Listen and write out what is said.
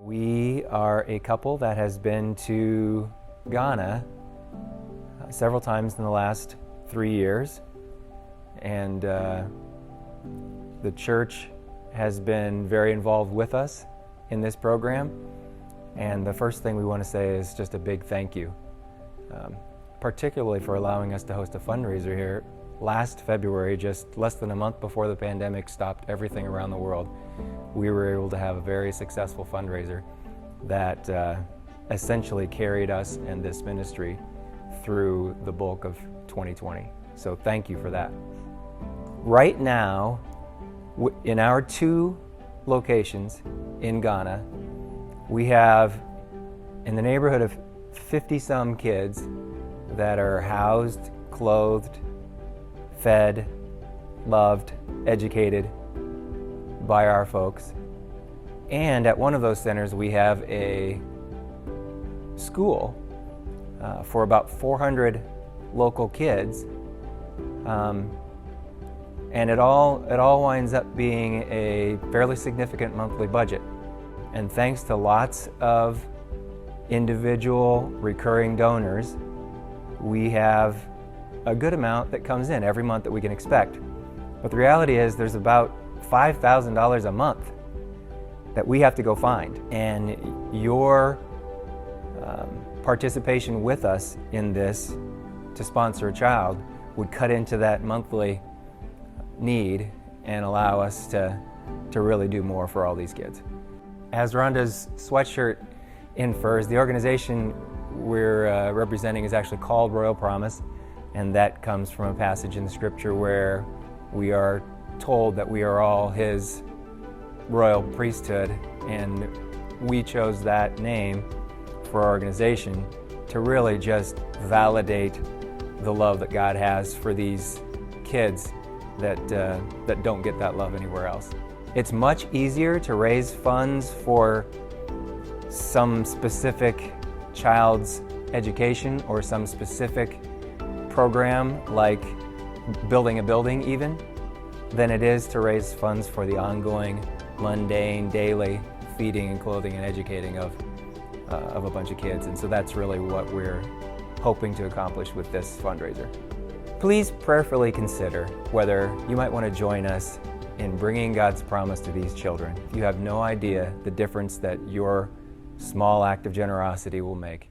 We are a couple that has been to Ghana several times in the last 3 years, and the church has been very involved with us in this program. And the first thing we want to say is just a big thank you, particularly for allowing us to host a fundraiser here last February, just less than a month before the pandemic stopped everything around the world. We were able to have a very successful fundraiser that essentially carried us and this ministry through the bulk of 2020. So thank you for that. Right now, in our 2 locations in Ghana, we have in the neighborhood of 50-some kids that are housed, clothed, fed, loved, educated by our folks. And at one of those centers, we have a school for about 400 local kids. And it all winds up being a fairly significant monthly budget. And thanks to lots of individual recurring donors, we have a good amount that comes in every month that we can expect. But the reality is there's about $5,000 a month that we have to go find. And your participation with us in this to sponsor a child would cut into that monthly need and allow us to really do more for all these kids. As Rhonda's sweatshirt infers, the organization we're representing is actually called Royal Promise, and that comes from a passage in the scripture where we are told that we are all His royal priesthood, and we chose that name for our organization to really just validate the love that God has for these kids that don't get that love anywhere else. It's much easier to raise funds for some specific child's education or some specific program like building a building even, than it is to raise funds for the ongoing, mundane, daily feeding and clothing and educating of a bunch of kids. And so that's really what we're hoping to accomplish with this fundraiser. Please prayerfully consider whether you might want to join us in bringing God's promise to these children. You have no idea the difference that your small act of generosity will make.